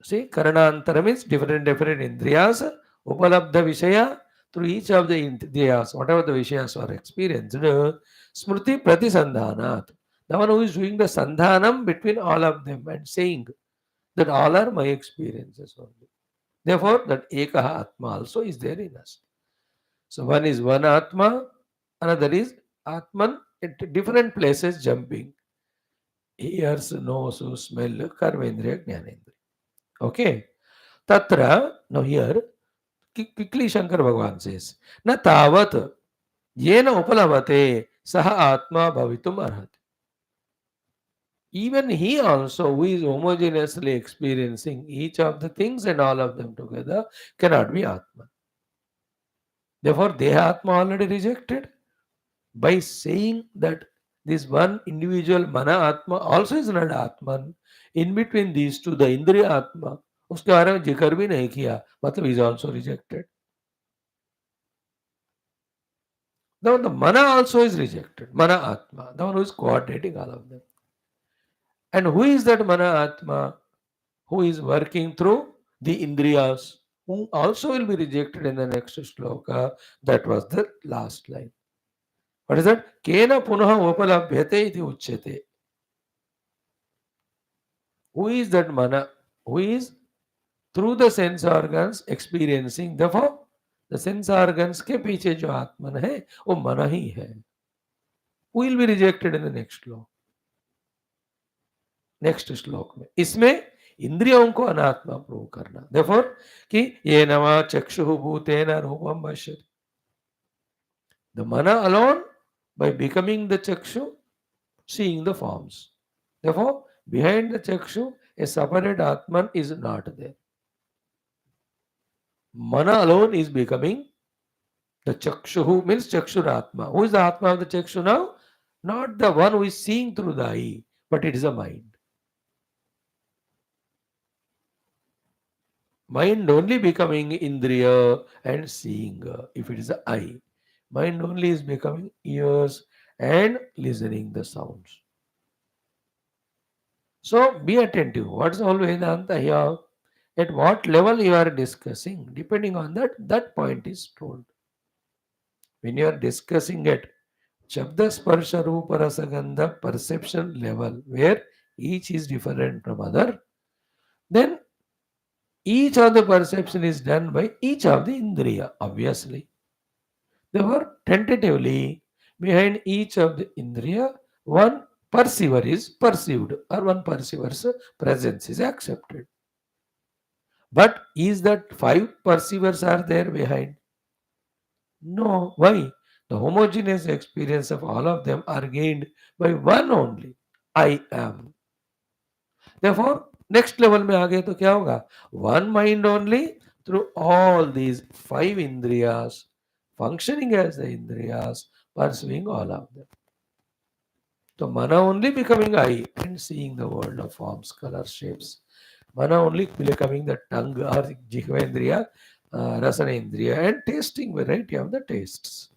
See, Karanantara means different indriyas. Upalabdha vishaya, through each of the indriyas, whatever the vishayas are experienced, smriti pratisandhanat. The one who is doing the sandhanam between all of them and saying that all are my experiences only. Therefore, that ekaha atma also is there in us. So one is one atma, another is atman at different places jumping. Ears, nose, smell, karmendriya, jnanendriya. Okay. Tatra, now here, quickly Shankara Bhagavan says, na tavat yena upalabhate saha atma bhavitum arhat. Even he also, who is homogeneously experiencing each of the things and all of them together, cannot be Atman. Therefore, Deha Atma already rejected by saying that This one individual mana atma also is not atman. In between these two, the indriya atma, उसके बारे में जिक्र भी नहीं किया, मतलब is also rejected. The mana also is rejected. Mana atma, the one who is coordinating all of them. And who is that mana atma? Who is working through the indriyas, who also will be rejected in the next shloka. That was the last line. What is that? Kena punaha upalabhyate iti uchyate. Who is that mana? Who is through the sense organs experiencing. Therefore, the sense organs के पीछे जो आत्मन है वो मन ही है. Who will be rejected in the next law? Next श्लोक में इसमें इंद्रियों को अनात्मा प्रूव करना. Therefore, कि ये नमा चक्षुः भूतेन रूपम पश्यति. The mana alone, by becoming the chakshu, seeing the forms. Therefore, behind the chakshu, a separate atman is not there. Mana alone is becoming the chakshu, means chakshuratma. Who is the atma of the chakshu now? Not the one who is seeing through the eye, but it is a mind. Mind only becoming indriya and seeing, if it is the eye. Mind only is becoming ears and listening the sounds. So be attentive. What is all Vedanta here? At what level you are discussing, depending on that point is told. When you are discussing at Shabda Sparsha Rupa Rasa Gandha perception level, where each is different from other, then each of the perception is done by each of the indriya, obviously. Therefore, tentatively, behind each of the indriya, one perceiver is perceived, or one perceiver's presence is accepted. But is that five perceivers are there behind? No. Why? The homogeneous experience of all of them are gained by one only. I am. Therefore, next level में आ गए तो क्या होगा? One mind only through all these five indriyas, functioning as the indriyas, pursuing all of them. So mana only becoming I and seeing the world of forms, colors, shapes. Mana only becoming the tongue or jihvendriya, rasanendriya, and tasting variety of the tastes.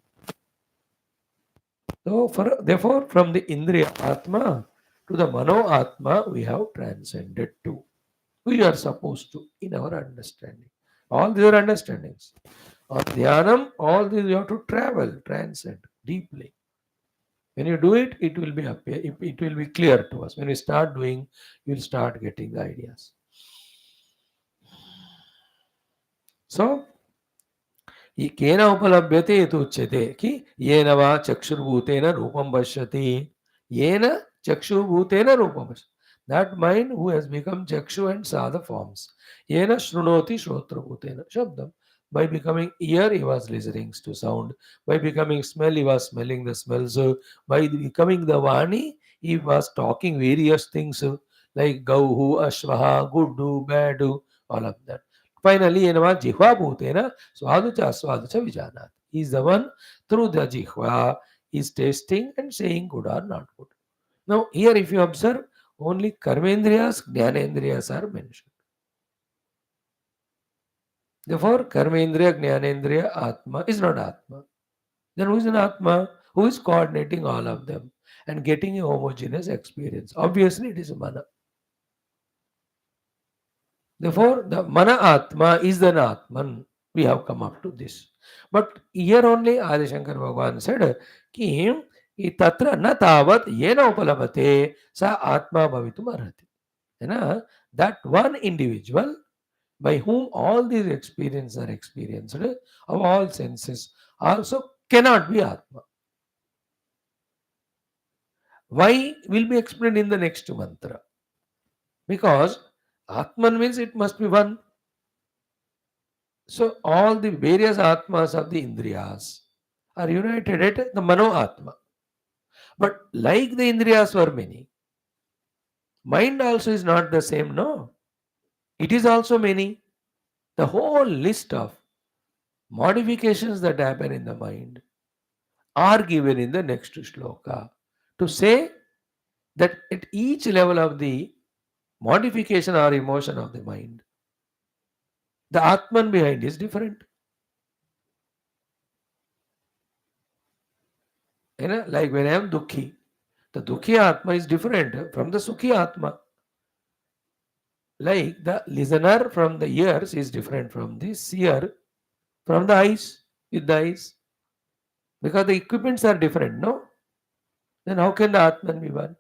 So therefore, from the indriya atma to the mano atma, we have transcended to. We are supposed to, in our understanding. All these are understandings. On dhyanam, all these you have to travel, transcend deeply. When you do it, it will be clear to us. When we start doing, you will start getting the ideas. So, केन उपलभ्यते इति उच्यते कि येन वा चक्षुर्भूतेन रूपं पश्यति. येन चक्षुर्भूतेन रूपं पश्यति. That mind who has become chakshu and saw the forms. Yena shrunoti shrotrabhutena shabdam. By becoming ear, he was listening to sound. By becoming smell, he was smelling the smells. By becoming the vani, he was talking various things like gauhu, ashvaha, guddu, badu, all of that. Finally, yenava jihva bhutena swaducha vijanat. He is the one through the jihva is tasting and saying good or not good. Now, here if you observe, only karmendriyas, jnanendriyas are mentioned. Therefore, karmendriya, jnanendriya, atma is not atma. Then who is an atma? Who is coordinating all of them and getting a homogeneous experience? Obviously, it is mana. Therefore, the mana atma is the atman. We have come up to this. But here only Adi Shankara Bhagavan said, ki tatra na tavat yena upalabhate sa atma bhavitum arhati. That one individual by whom all these experiences are experienced of all senses also cannot be Atma. Why will be explained in the next mantra? Because Atman means it must be one. So all the various Atmas of the Indriyas are united at the Mano Atma. But like the Indriyas were many, mind also is not the same, no. It is also many. The whole list of modifications that happen in the mind are given in the next shloka to say that at each level of the modification or emotion of the mind, the Atman behind is different. Like when I am Dukhi, the Dukhi Atma is different from the Sukhi Atma. Like the listener from the ears is different from the seer from the eyes, with the eyes. Because the equipments are different, no? Then how can the Atman be one?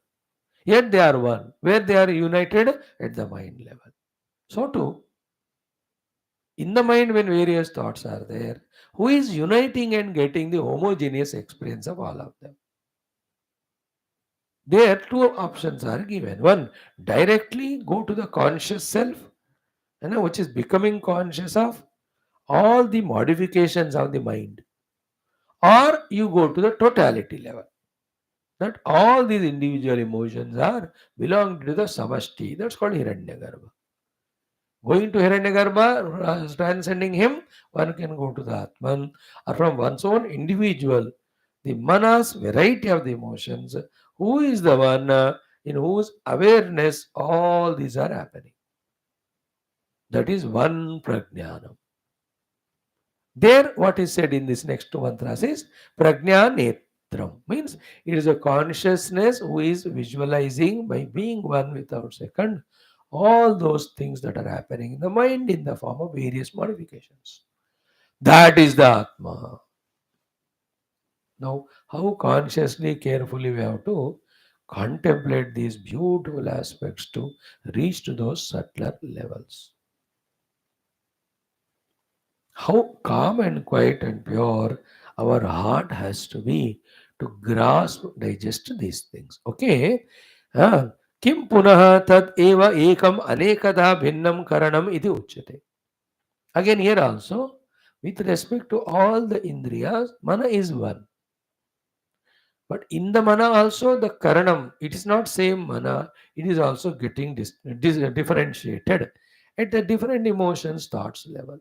Yet they are one, where they are united at the mind level. So too, in the mind when various thoughts are there, who is uniting and getting the homogeneous experience of all of them? There two options are given. One, directly go to the conscious self, which is becoming conscious of all the modifications of the mind. Or you go to the totality level. That all these individual emotions are belong to the samashti. That's called Hiranyagarbha. Going to Hiranyagarbha, transcending him, one can go to the Atman, or from one's own individual, the manas, variety of the emotions, who is the one in whose awareness all these are happening. That is one prajnanam. There, what is said in this next two mantras is prajnanetram, means it is a consciousness who is visualizing by being one without second all those things that are happening in the mind in the form of various modifications. That is the Atma. Now, how consciously, carefully we have to contemplate these beautiful aspects to reach to those subtler levels. How calm and quiet and pure our heart has to be to grasp, digest these things. Okay? Kim punaha tad eva ekam anekada bhinnam karanam iti uchyate. Again, here also, with respect to all the indriyas, mana is one. But in the mana also, the karanam, it is not same mana, it is also getting differentiated at the different emotions, thoughts level.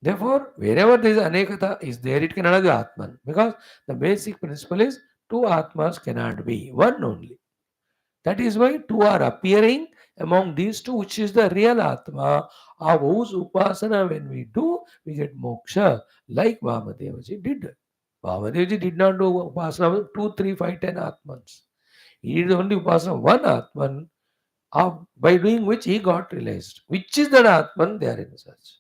Therefore, wherever there is anekata is there, it cannot be Atman. Because the basic principle is two Atmas cannot be, one only. That is why two are appearing among these two, which is the real Atma, of whose upasana when we do, we get moksha, like Vamadevaji did. Vamadevaji did not do upasana of 2, 3, 5, 10 Atmans. He did only upasana of one Atman, by doing which he got realized. Which is that Atman? They are in search.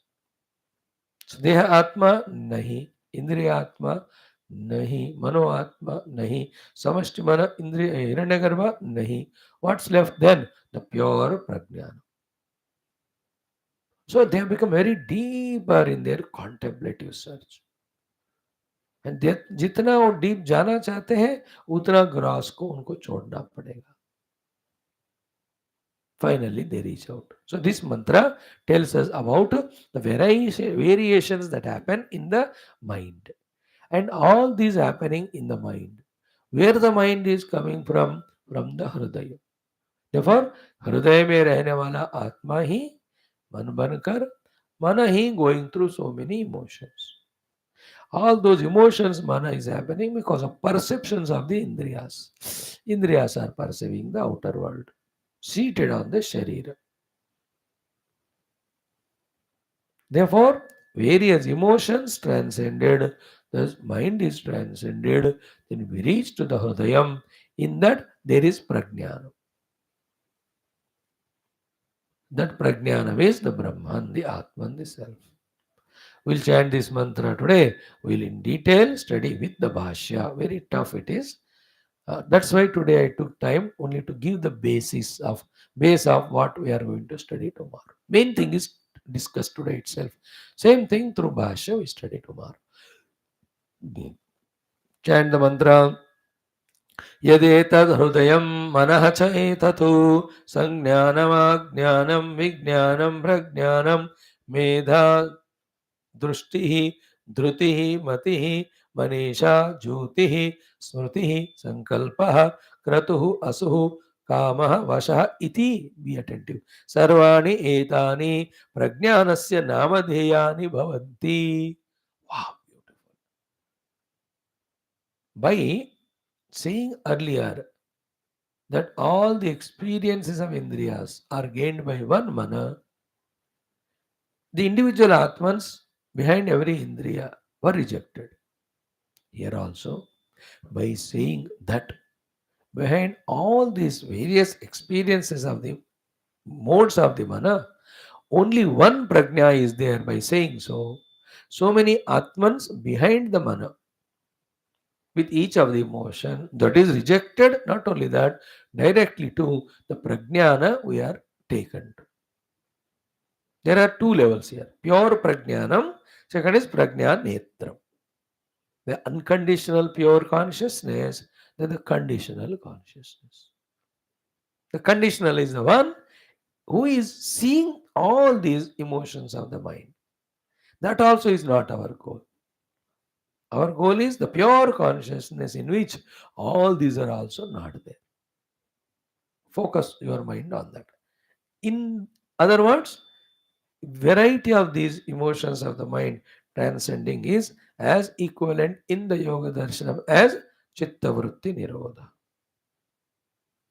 देह आत्मा नहीं, इंद्रिय आत्मा नहीं, मनो आत्मा नहीं, समष्टि मन इंद्रिय हिरण्यगर्भ नहीं. What's left then? The pure prajnana. So they have become very deeper in their contemplative search. And जितना वो डीप जाना चाहते हैं उतना ग्रास को उनको छोड़ना पड़ेगा. Finally they reach out. So this mantra tells us about the variations that happen in the mind. And all these happening in the mind. Where the mind is coming from the Hridaya. Therefore, Hridaya में रहने वाला आत्मा ही मन बनकर, mana he going through so many emotions. All those emotions, mana is happening because of perceptions of the Indriyas. Indriyas are perceiving the outer world, seated on the Sharira. Therefore, various emotions transcended, the mind is transcended, then we reach to the Hridayam. In that, there is Prajnana. That Prajnana is the Brahman, the Atman, the Self. We'll chant this mantra today. We'll in detail study with the Bhashya. Very tough it is. That's why today I took time only to give the base of what we are going to study tomorrow. Main thing is discussed today itself. Same thing through Bhashya we study tomorrow. Chant the mantra. यदेतद् हृदयं मनः च एततु संज्ञानमाज्ञानं विज्ञानं प्रज्ञानं मेधा दृष्टिः धृतिः मतिः मनीषा ज्योतिः स्मृतिः संकल्पः क्रतुः असुः कामः वशः इति. Be attentive. सर्वाणि एतानि प्रज्ञानस्य नामधेयानि भवन्ति. Wow, beautiful. By saying earlier that all the experiences of Indriyas are gained by one mana, the individual Atmans behind every Indriya were rejected. Here also, by saying that behind all these various experiences of the modes of the mana, only one prajna is there. By saying so, so many Atmans behind the mana with each of the emotion that is rejected, not only that, directly to the prajnana we are taken to. There are two levels here: pure prajnanam, second is prajnanetram. The unconditional pure consciousness, then the conditional consciousness. The conditional is the one who is seeing all these emotions of the mind. That also is not our goal. Our goal is the pure consciousness in which all these are also not there. Focus your mind on that. In other words, variety of these emotions of the mind transcending is as equivalent in the Yoga Darshanam as Chitta Vritti Nirodha.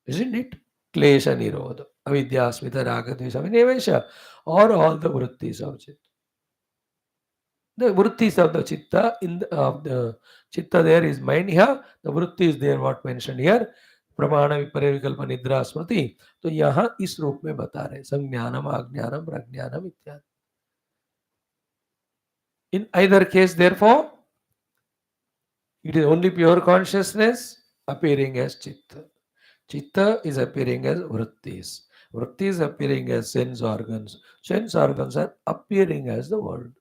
Isn't it? Klesha Nirodha, Avidya, Smita, Raga, Dvesha, Vinivesha, or all the vrittis of Chitta. The vrittis of the Chitta, of the Chitta there is mind here, the vritti is there what mentioned here, प्रमाण विपर्य विकल्प निद्रा स्मृति. तो यहाँ इस रूप में बता रहे संज्ञानम अज्ञानम प्रज्ञानम इत्यादि. In either case, therefore, it is only pure consciousness appearing as chitta. Chitta is appearing as vrittis. Vrittis appearing as sense organs. Sense organs are appearing as the world.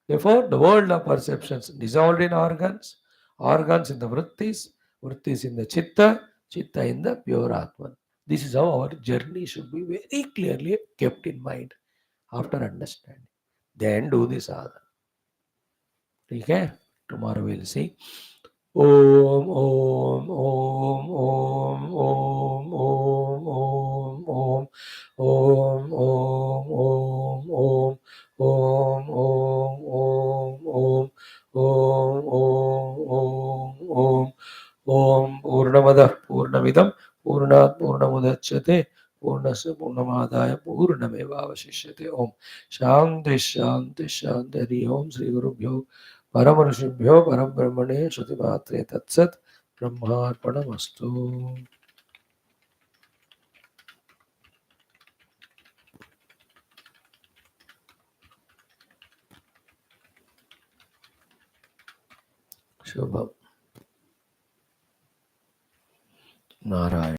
Therefore, the world of perceptions dissolved in organs, organs in the vrittis, vrittis in the chitta, chitta in the pure Atman. This is how our journey should be very clearly kept in mind after understanding. Then do this sadhana. Okay? Tomorrow we'll see. Om Om Om Om Om Om Om Om Om Om Om Om Om Om Om Om Om Om Purnamada Purnamidam Purnat Purnamudachyate Purnasya Purnamadaya Purnameva Avashishyate. Om Shanti Shanti Shanti Hari Om Sri Gurubhyo परम ऋषिभ्यो परम ब्रह्मणे श्रुति मात्रे तत्सत् ब्रह्मार्पणमस्तु. शुभम. नारायण.